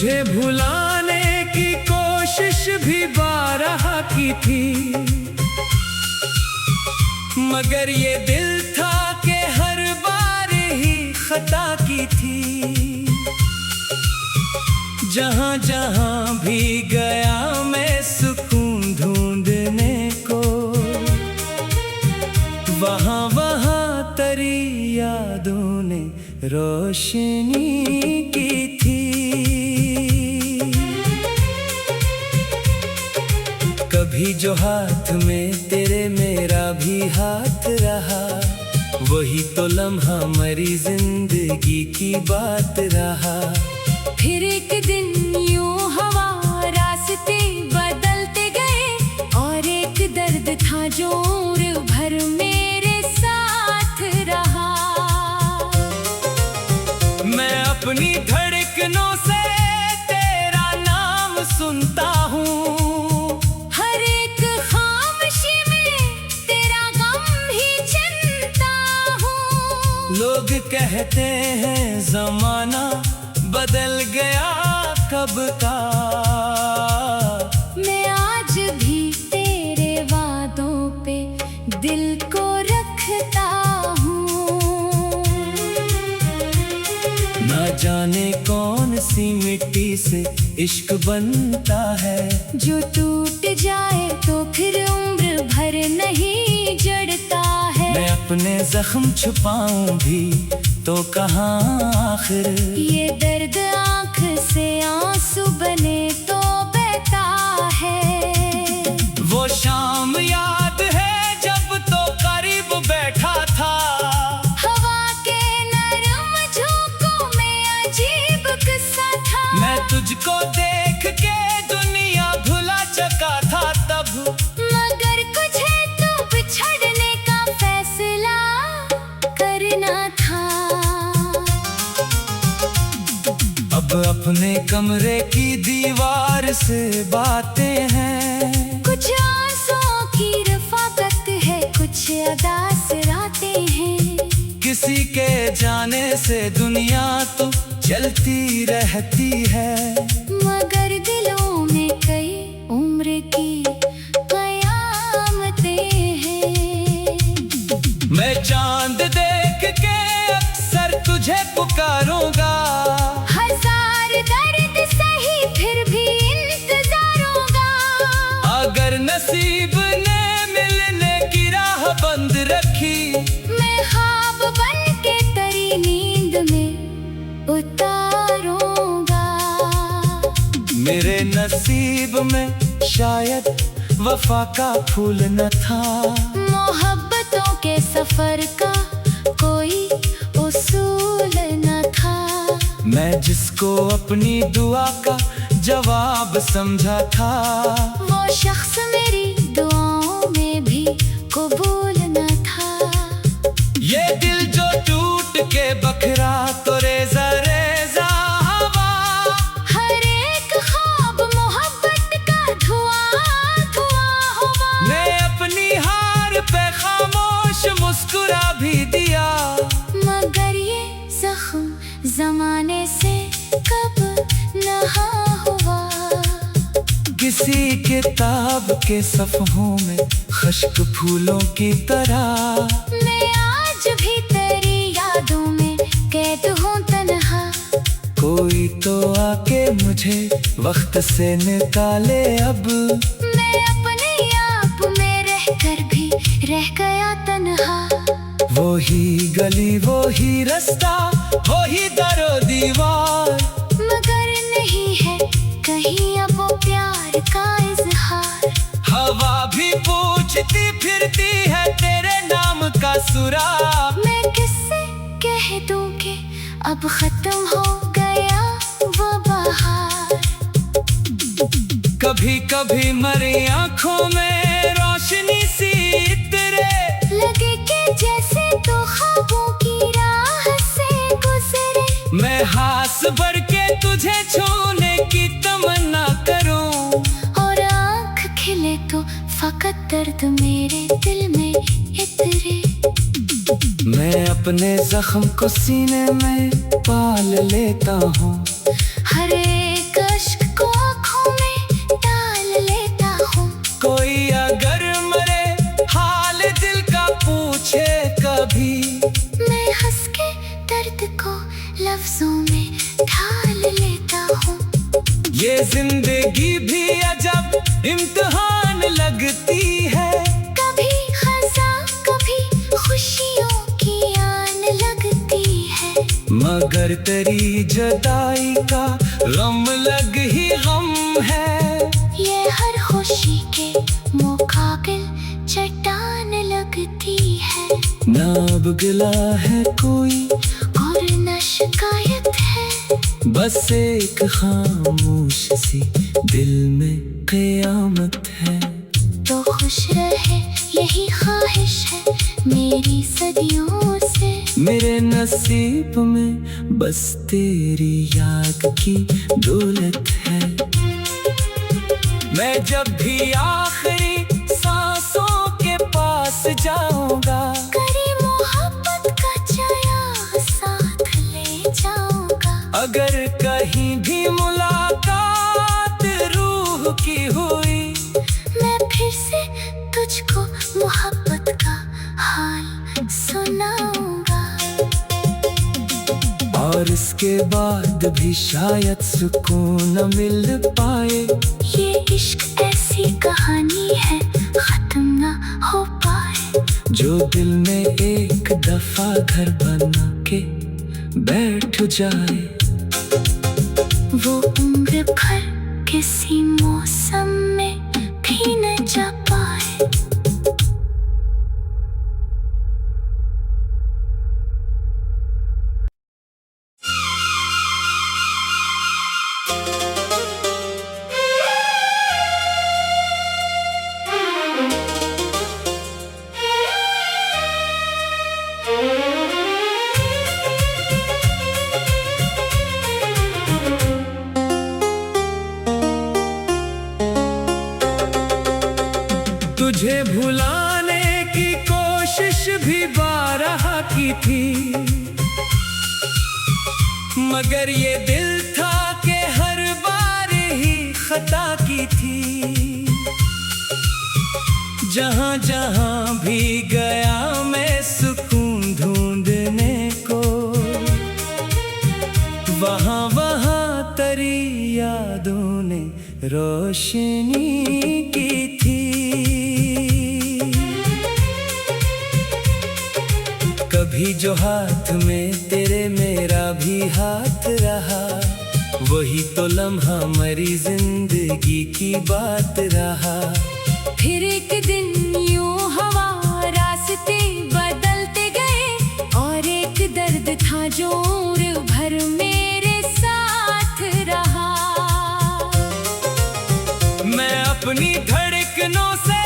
तुझे भुलाने की कोशिश भी बारहा की थी, मगर ये दिल था कि हर बार ही खता की थी। जहां जहां भी गया मैं सुकून ढूंढने को, वहां वहां तेरी यादों ने रोशनी की थी। कभी जो हाथ में तेरे मेरा भी हाथ रहा, वही तो लम्हा मरी जिंदगी की बात रहा। फिर एक दिन यूं हवा रास्ते बदलते गए, और एक दर्द था जो उम्र भर मेरे साथ रहा। मैं अपनी धड़कनों से तेरा नाम सुनता हूँ, हर एक खामोशी में तेरा गम ही चिंता हूँ। लोग कहते हैं जमाना बदल गया कब का, मैं आज भी तेरे वादों पे दिल को रखता हूँ। ना जाने कौन सी मिट्टी से इश्क बनता है, जो टूट जाए तो फिर उम्र भर नहीं जड़ता है। मैं अपने जख्म छुपाऊं भी तो कहाँ आखिर, ये दर्द आँख से आंसू बने तो बहता है। वो शाम याद है जब तो करीब बैठा था, हवा के नरम झोंकों में अजीब किस्सा था। मैं तुझको देख के दुनिया भुला चुका था तब, मगर कुछ है तो बिछड़ने का फैसला करना था। अब अपने कमरे की दीवार से बातें हैं, कुछ आंसुओं की रफाकत है, कुछ अदास रातें हैं। किसी के जाने से दुनिया तो चलती रहती है, मगर दिलों में कई उम्र की कयामतें हैं। मैं चांद देख के अक्सर तुझे पुकारूंगा, हजार दर्द सही फिर भी इंतजार होगा। अगर नसीब ने मिलने की राह बंद रखी, मैं ख्वाब बन के तेरी नींद में उतारूंगा। मेरे नसीब में शायद वफा का फूल न था, मोहब्बतों के सफर का कोई उसूल न था। मैं जिसको अपनी दुआ का जवाब समझा था, वो शख्स मेरी दुआओं में भी कबूल न था। ये दिल जो टूट के बखरा तो रेजा रेजा हवा, हर एक ख्वाब मोहब्बत का धुआं धुआं हुआ। मैं अपनी हार पे खामोश मुस्कुरा भी दिया, मगर ये जख्म जमाने से कब नहा हुआ। किसी किताब के सफ़हों में खुश्क फूलों की तरह, मैं आज भी तेरी यादों में कैद हूँ तन्हा। कोई तो आके मुझे वक्त से निकाले अब, मैं अपने आप में रहकर भी रह गया तन्हा। वो ही गली वो ही रास्ता वो ही दरो दीवार, मगर नहीं है कहीं अब वो प्यार का इजहार। हवा भी पूछती फिरती है तेरे नाम का सुराग, मैं किससे कह दूं कि अब खत्म हो गया वो बहार। कभी कभी मरी आंखों में रोशनी सी इतरे, लगे कि जैसे तो ख्वाबों की राह से गुजरे। मैं हाथ भर के तुझे छूने की तमन्ना करूं, और आँख खिले तो फकत दर्द मेरे दिल में इतरे। मैं अपने जख्म को सीने में पाल लेता हूँ, हर एक कभी मैं हंस के दर्द को लफ्जों में ढाल लेता हूँ। ये जिंदगी भी अजब इम्तिहान लगती है, कभी खज़ा कभी खुशियों की आन लगती है। मगर तेरी जुदाई का गम लग ही गम है। ये हर खुशी के मुकाबिल चट्टान लगती है। ना अब गिला है कोई और न शिकायत है, बस एक खामोश सी दिल में क़यामत है। तो खुश रहे यही ख्वाहिश है मेरी सदियों से। मेरे नसीब में बस तेरी याद की दौलत है। मैं जब भी आखिरी सांसों के पास जाऊंगा, करी मोहब्बत का चया साथ ले जाऊंगा। अगर कहीं भी मुलाकात रूह की हुई, मैं फिर से तुझको मोहब्बत का हाल सुनाऊंगा। और इसके बाद भी शायद सुकून न मिल पाए। ये इश्क ऐसी कहानी है खत्म ना हो पाए। जो दिल में एक दफा घर बना के बैठ जाए, वो उम्र भर किसी मौसम में भी न जा पाए। तुझे भुलाने की कोशिश भी बारहा की थी, मगर ये दिल था कि हर बार ही खता की थी। जहां जहां भी गया मैं सुकून ढूंढने को, वहां वहां तेरी यादों ने रोशनी की थी। कभी जो हाथ में तेरे मेरा भी हाथ रहा, वही तो लम्हा मरी जिंदगी की बात रहा। फिर एक दिन यूं हवा रास्ते बदलते गए, और एक दर्द था जो उम्र भर मेरे साथ रहा। मैं अपनी धड़कनों से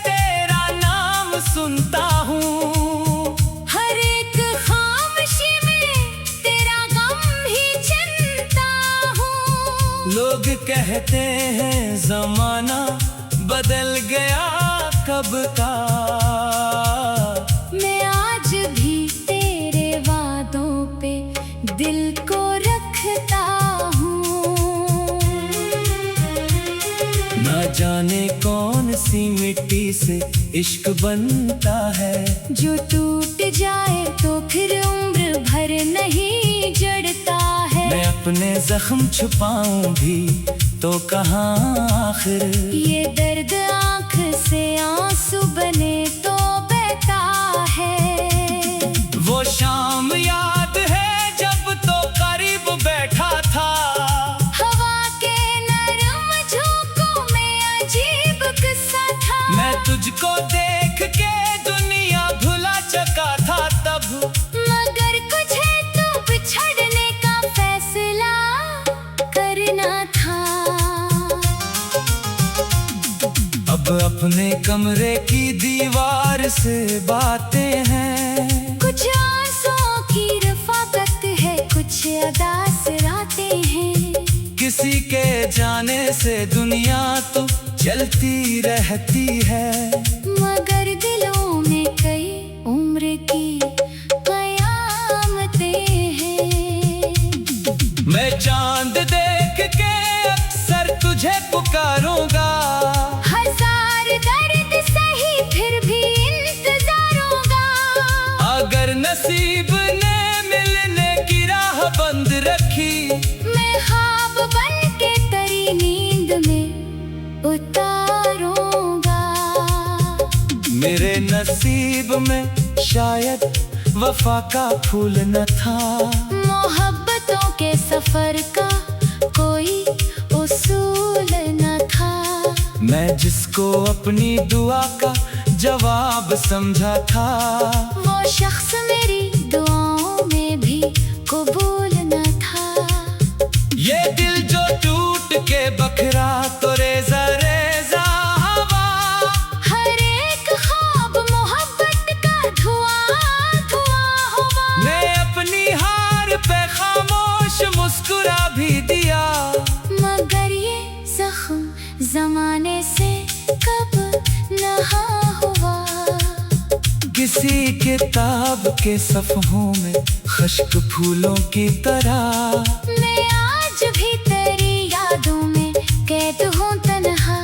तेरा नाम सुनता हूँ, हर एक खामोशी में तेरा गम ही चिंता हूँ। लोग कहते हैं जमाना बदल गया कब का, मैं आज भी तेरे वादों पे दिल को रखता हूँ। ना जाने कौन सी मिट्टी से इश्क बनता है, जो टूट जाए तो फिर उम्र भर नहीं जड़ता है। मैं अपने जख्म छुपाऊं भी तो कहाँ आखिर, ये दर्द आँख से आंसू बने तो बहता है। वो शाम याद है जब तो करीब बैठा था, हवा के नरम झोंकों में अजीब किस्सा था। मैं तुझको देख के दुनिया भुला चुका था तब, मगर कुछ है तो बिछड़ने का फैसला करना था। अब अपने कमरे की दीवार से बातें हैं, कुछ आंसुओं की रफाकत है, कुछ अदास रातें हैं। किसी के जाने से दुनिया तो चलती रहती है, मगर दिलों में कई उम्र की कयामतें हैं। मैं चांद देख के अक्सर तुझे पुकारूंगा, हजार दर्द सही फिर भी इंतजार होगा। मेरे नसीब में शायद वफा का फूल न था। मोहब्बतों के सफर का कोई उसूल न था। मैं जिसको अपनी दुआ का जवाब समझा था, वो शख्स मेरी दुआओं में भी कबूल न था। ये दिल जो टूट के बखरा तो रेजा रेजा हवा। हर एक ख्वाब मोहब्बत का धुआं धुआं हुआ। मैं अपनी हार पे खामोश मुस्कुरा भी दिया, मगर ये जख्म जमाने से कब नहा हुआ। किसी किताब के सफ़हों में खश्क फूलों की तरह मैं आज भी तेरी यादों में कैद हूँ तन्हा।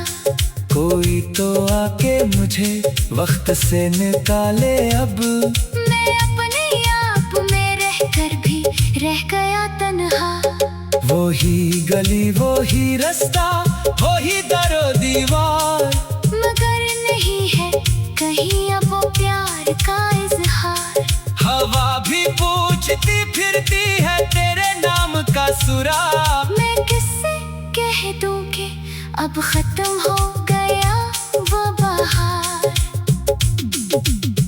कोई तो आके मुझे वक्त से निकाले अब। मैं अपने आप में रहकर भी रह गया तन्हा। वो ही गली वो ही रास्ता वो ही दरो दीवार, मगर नहीं है कहीं अब वो प्यार का इजहार। हवा भी पूछती फिरती है तेरे नाम का सुराग। मैं किससे कह दूं कि अब खत्म हो गया वो बहार।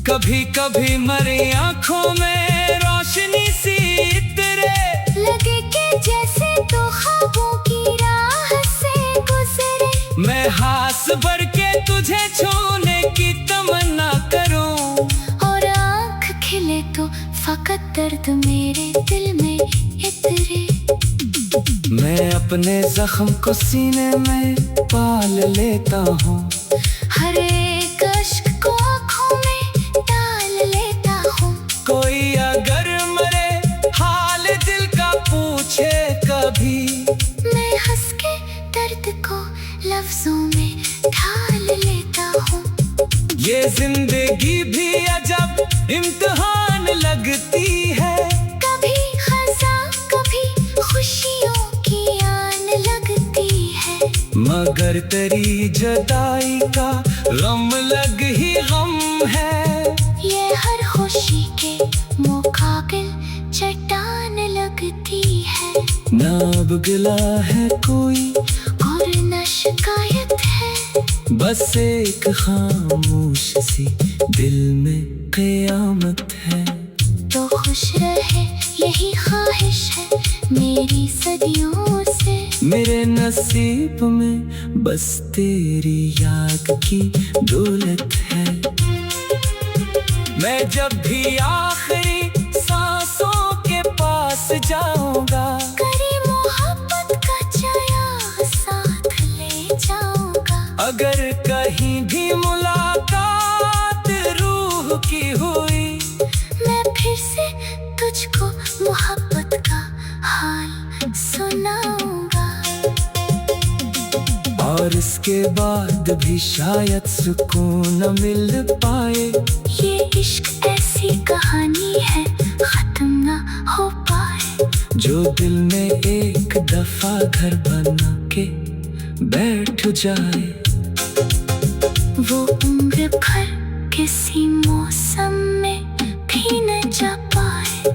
कभी कभी मरी आंखों में रोशनी सी इतरे, लगे कि जैसे तो ख्वाबों की राह से गुजरे। मैं हाथ भर के तुझे छूने की तमन्ना करूं, और आँख खिले तो फकत दर्द मेरे दिल में इतरे। मैं अपने जख्म को सीने में पाल लेता हूँ, हर एक अश्क को आँखों में डाल लेता हूँ। कोई अगर मरे हाल दिल का पूछे कभी, मैं हंस के दर्द को लफ्जों में ढाल लेता हूँ। ये जिंदगी भी अजब इम्तिहान लगती है, कभी खज़ां कभी खुशियों की आन लगती है। मगर तेरी जुदाई का गम लग ही गम है। ये हर खुशी के मुकाबिल चट्टान लगती है। ना अब गिला है कोई और न शिकायत है, बस एक खामोश सी दिल में क़यामत है। तो खुश रहे यही ख्वाहिश है मेरी सदियों से। मेरे नसीब में बस तेरी याद की दौलत है। मैं जब भी आखिरी सांसों के पास जाऊंगा, करी मोहब्बत का चया साथ ले जाऊंगा। अगर कहीं भी मुलाकात रूह की हुई, मैं फिर से तुझको मोहब्बत का हाल सुनाऊंगा। और इसके बाद भी शायद सुकून न मिल पाए। ये इश्क ऐसी कहानी है खत्म ना हो पाए। जो दिल में एक दफा घर बना के बैठ जाए, वो उम्र भर किसी मौसम में भी न जा पाए।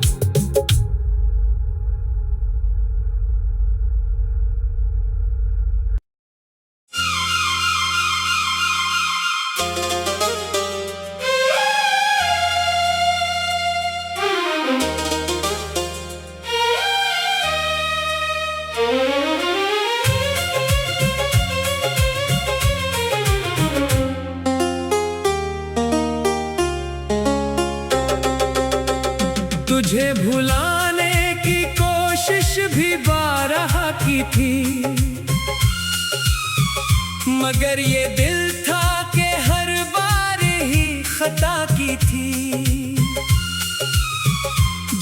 तुझे भुलाने की कोशिश भी बारहा की थी, मगर ये दिल था कि हर बार ही खता की थी।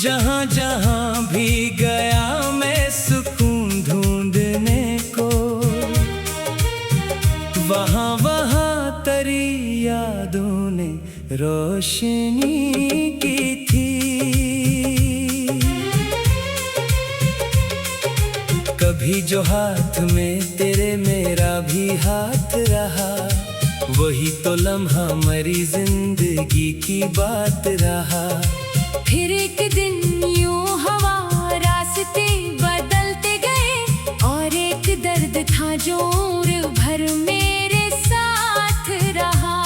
जहाँ जहाँ भी गया मैं सुकून ढूंढने को, वहाँ वहाँ तेरी यादों ने रोशनी की थी। कभी जो हाथ में तेरे मेरा भी हाथ रहा, वही तो लम्हा मरी जिंदगी की बात रहा। फिर एक दिन यूं हवा रास्ते बदलते गए, और एक दर्द था जो उम्र भर मेरे साथ रहा।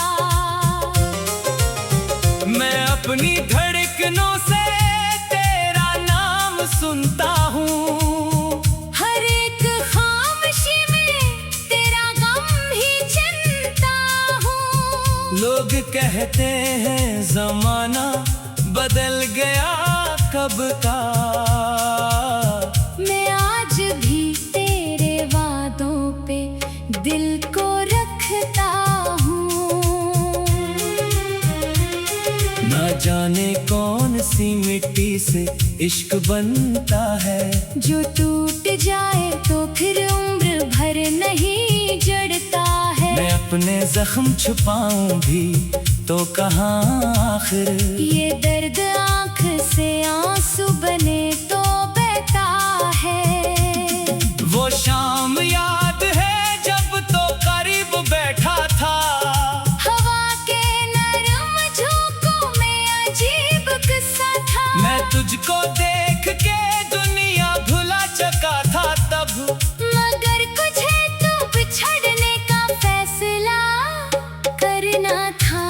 मैं अपनी धड़कनों से तेरा नाम सुनता हूँ, हर एक खामोशी में तेरा गम ही चिंता हूँ। लोग कहते हैं जमाना बदल गया कब का, मैं आज भी तेरे वादों पे दिल को रखता हूँ। ना जाने कौन सी मिट्टी से इश्क बनता है, जो टूट जाए तो फिर उम्र भर नहीं जड़ता है। मैं अपने जख्म छुपाऊं भी तो कहाँ आखिर, ये दर्द आँख से आंसू बने तो बहता है। वो शाम याद है जब तो करीब बैठा था, हवा के नरम झोंकों में अजीब किस्सा था। मैं तुझको देख के दुनिया भुला चुका था तब, मगर कुछ है तो बिछड़ने का फैसला करना था।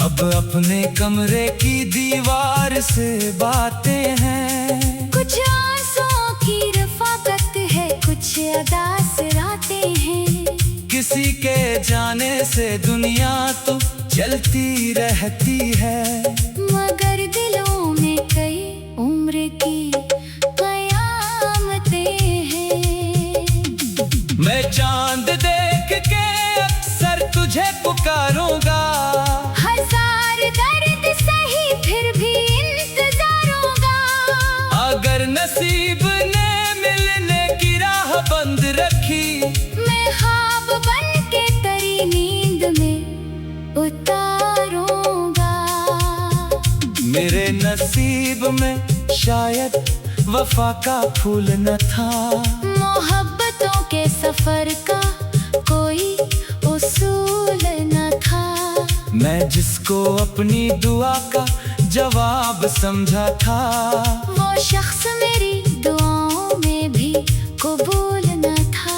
अब अपने कमरे की दीवार से बातें हैं, कुछ आंसुओं की रफाकत है, कुछ अदास रातें हैं। किसी के जाने से दुनिया तो चलती रहती है, मगर दिलों में कई उम्र की कयामतें हैं। मैं चांद देख के अक्सर तुझे पुकारूंगा, हजार दर्द सही फिर भी इंतजार होगा। अगर नसीब ने मिलने की राह बंद रखी, मैं ख्वाब बन के तेरी नींद में उतारूंगा। मेरे नसीब में शायद वफा का फूल न था, मोहब्बतों के सफर का कोई उसूल न था। मैं जिसको अपनी दुआ का जवाब समझा था, वो शख्स मेरी दुआओं में भी कबूल न था।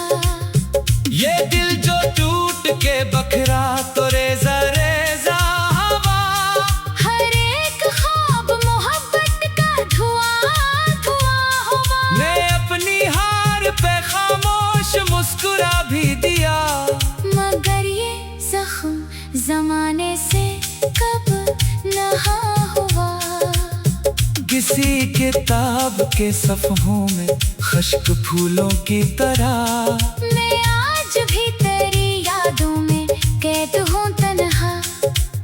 ये दिल जो टूट के बखरा तो रेजा रेजा हवा, हर एक ख्वाब मोहब्बत का धुआं धुआं हुआ। मैं अपनी हार पे खामोश मुस्कुरा भी दिया, मगर ये जख्म जमाने से कब नहा हुआ। किसी किताब के सफ़हों में खुश्क फूलों की तरह, मैं आज भी तेरी यादों में कैद हूँ तन्हा।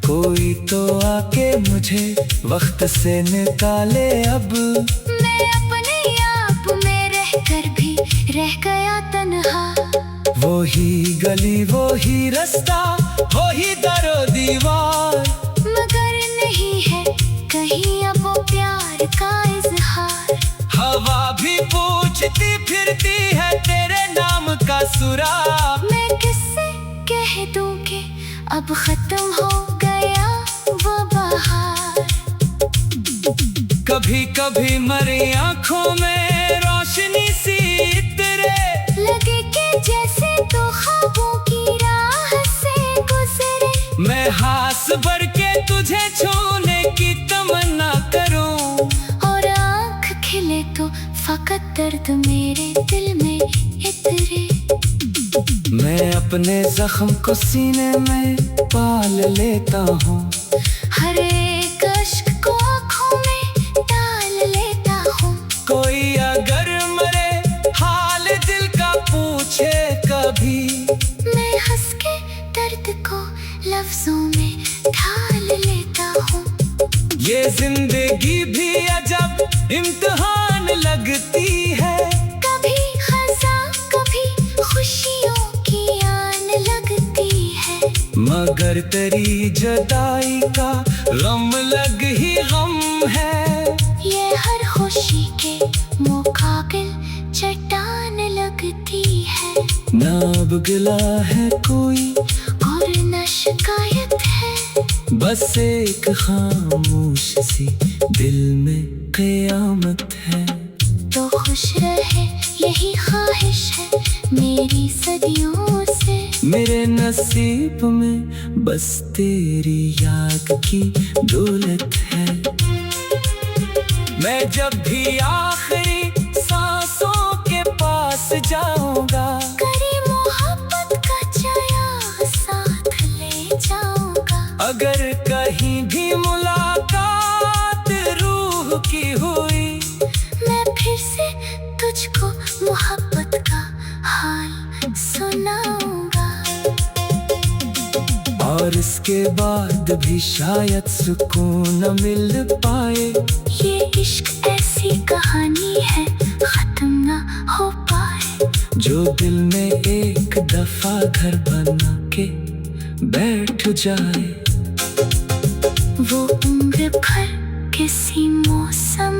कोई तो आके मुझे वक्त से निकाले अब, मैं अपने आप में रहकर भी रह गया तन्हा। वो ही गली वो ही रास्ता वो ही दरो दीवार, मगर नहीं है कहीं अब वो प्यार का इजहार। हवा भी पूछती फिरती है तेरे नाम का सुराग, मैं किससे कह दूं कि अब खत्म हो गया वो बहार। कभी कभी मरी आंखों में रोशनी सी इतरे, लगे कि जैसे तो ख्वाबों की राह से गुजरे। मैं हाथ भर के तुझे छूने की तमन्ना करूं, और आँख खिले तो फकत दर्द मेरे दिल में इतरे। मैं अपने जख्म को सीने में पाल लेता हूँ, हर एक अश्क को आँखों में डाल लेता हूँ। कोई अगर मरे हाल दिल का पूछे कभी, मैं हंस के दर्द को लफ्जों में ढाल लेता हूँ। ये जिंदगी भी अजब इम्तिहान लगती है, कभी खज़ां कभी खुशियों की आन लगती है। मगर तेरी जुदाई का गम लग ही गम है। ये हर खुशी के मुकाबिल चट्टान लगती है। ना अब गिला है कोई और न शिकायत है। बस एक खामोश सी दिल में क़यामत है। तो खुश रहे यही ख्वाहिश है मेरी सदियों से। मेरे नसीब में बस तेरी याद की दौलत है। मैं जब भी आखिरी सांसों के पास जाऊंगा, करी मोहब्बत का चया साथ ले जाऊंगा। अगर कहीं भी मुलाकात रूह की हुई, मैं फिर से तुझको मोहब्बत का हाल सुनाऊंगा। और इसके बाद भी शायद सुकून न मिल पाए। ये इश्क ऐसी कहानी है खत्म ना हो पाए। जो दिल में एक दफा घर बना के बैठ जाए, वो उम्र भर किसी मौसम